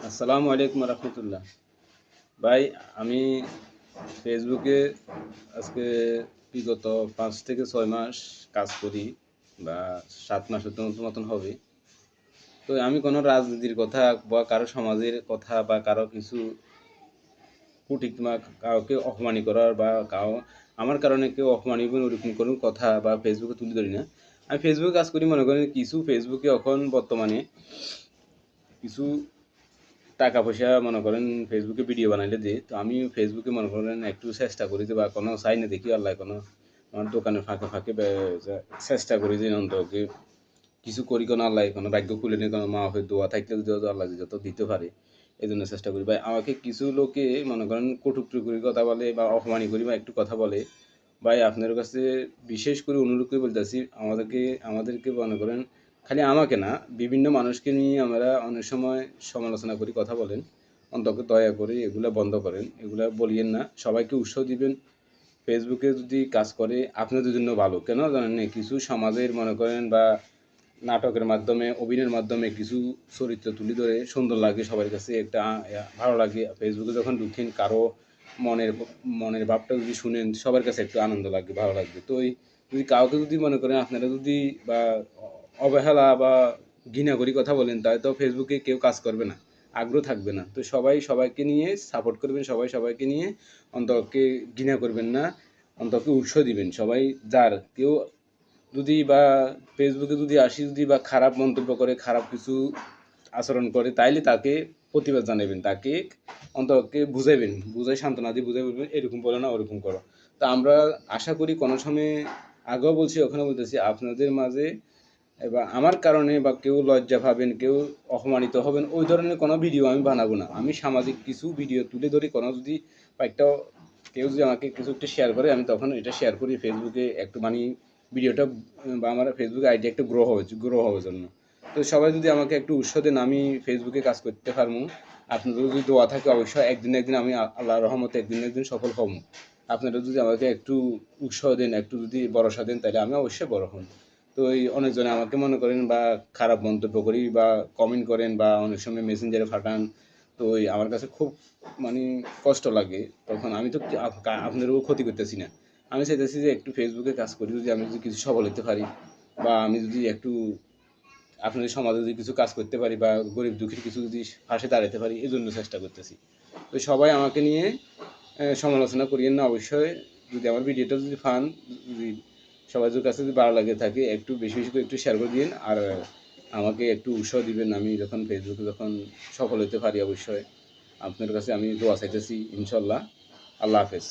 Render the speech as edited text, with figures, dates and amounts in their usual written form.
আসসালামু আলাইকুম রহমতুল্লাহ। ভাই, আমি ফেসবুকে আজকে বিগত 5 থেকে 6 মাস কাজ করি, বা 7 মাসের মতন হবে। তো আমি কোনো রাজনীতির কথা বা কারো সমাজের কথা বা কারো কিছু কুটিক বা কাউকে অপমানি করার বা আমার কারণে কেউ অপমানি ওরকম কোনো কথা বা ফেসবুকে তুলে ধরি না। আমি ফেসবুকে কাজ করি, মনে করেন কিছু ফেসবুকে এখন বর্তমানে কিছু টাকা পয়সা মনে করেন ফেসবুকে ভিডিও বানাইলে দিই, তো আমি ফেসবুকে মনে করেন একটু চেষ্টা করি যে, বা কোনো সাইনে দেখি আল্লাহ কোনো আমার দোকানের ফাঁকে ফাঁকে চেষ্টা করি যে অন্তকে কিছু করি, কোনো আল্লাহ কোনো ভাগ্য খুলে নিয়ে কোনো মা হয়ে দোয়া থাকলে যদি আল্লাহ যত দিতে পারে, এই জন্য চেষ্টা করি। ভাই, আমাকে কিছু লোকে মনে করেন কটূক্তি করে কথা বলে বা অপমানি করি বা একটু কথা বলে। ভাই, আপনার কাছে বিশেষ করে অনুরোধ করে বলতেছি, আমাদেরকে মনে করেন খালি আমাকে না, বিভিন্ন মানুষকে নিয়ে আমরা অনেক সময় সমালোচনা করি, কথা বলেন। অন্তকে দয়া করে এগুলা বন্ধ করেন, এগুলা বলিয়েন না। সবাইকে উৎসাহ দিবেন। ফেসবুকে যদি কাজ করে আপনাদের জন্য ভালো। কেন জানেন না, কিছু সমাজের মনে করেন বা নাটকের মাধ্যমে, অভিনয়ের মাধ্যমে কিছু চরিত্র তুলে ধরে সুন্দর লাগে, সবার কাছে একটা ভালো লাগে। ফেসবুকে যখন ঢুকেন কারো মনের মনের ভাবটা যদি শুনেন, সবার কাছে একটু আনন্দ লাগবে, ভালো লাগবে। তো এই যদি কাউকে যদি মনে করেন আপনারা যদি বা অবহেলা বা ঘৃণা করি কথা বলেন, তাই তো ফেসবুকে কেউ কাজ করবে না, আগ্রহ থাকবে না। তো সবাই সবাইকে নিয়ে সাপোর্ট করবেন, সবাই সবাইকে নিয়ে অন্তকে ঘৃণা করবেন না, অন্তকে উৎসাহ দিবেন। সবাই যার কেউ যদি বা ফেসবুকে যদি আসি যদি বা খারাপ মন্তব্য করে, খারাপ কিছু আচরণ করে, তাইলে তাকে প্রতিবাদ জানাবেন, তাকে অন্তকে বুঝাইবেন, বুঝাই সান্ত্বনা দিয়ে বুঝাই বলবেন এরকম বলো না, ওরকম করো। তা আমরা আশা করি কোনো সময়, আগেও বলছি ওখানে বলতেছি, আপনাদের মাঝে এবার আমার কারণে বা কেউ লজ্জা পাবেন, কেউ অপমানিত হবেন, ওই ধরনের কোনো ভিডিও আমি বানাবো না। আমি সামাজিক কিছু ভিডিও তুলে ধরি, কোনো যদি বা একটা কেউ যদি আমাকে কিছু একটা শেয়ার করে, আমি তখন এটা শেয়ার করি ফেসবুকে একটু মানে ভিডিওটা বা আমার ফেসবুক আইডি একটু গ্রো হওয়ার জন্য। তো সবাই যদি আমাকে একটু উৎসাহ দেন, আমি ফেসবুকে কাজ করতে পারবো। আপনাদের যদি দোয়া থাকে, অবশ্যই একদিন না একদিন আমি আল্লাহর রহমতে একদিন না একদিন সফল হব। আপনারা যদি আমাকে একটু উৎসাহ দেন, একটু যদি ভরসা দেন, তাহলে আমি অবশ্যই বড় হব। তো এই অনেকজনে আমাকে মনে করেন বা খারাপ মন্তব্য করি বা কমেন্ট করেন বা অনেক সময় মেসেঞ্জারে পাঠান। তো ওই আমার কাছে খুব মানে কষ্ট লাগে। তখন আমি তো আপনারও ক্ষতি করতেছি না, আমি চাইতেছি যে একটু ফেসবুকে কাজ করি, যদি আমি যদি কিছু সফল হতে পারি, বা আমি যদি একটু আপনাদের সমাজে যদি কিছু কাজ করতে পারি, বা গরিব দুঃখীর কিছু যদি পাশে দাঁড়াতে পারি, এই জন্য চেষ্টা করতেছি। তো সবাই আমাকে নিয়ে সমালোচনা করিয়েন না অবশ্যই। যদি আমার ভিডিওটা যদি পান, যদি সবার কাছে যদি ভালো লাগে থাকে, একটু বেশি বেশি করে একটু শেয়ার করে দিন। আর আমাকে একটু উৎসাহ দিবেন, আমি যখন ফেসবুকে যখন সফল হতে পারি, অবশ্যই আপনার কাছে আমি দোয়া চাইতেছি, ইনশাল্লাহ। আল্লাহ হাফেজ।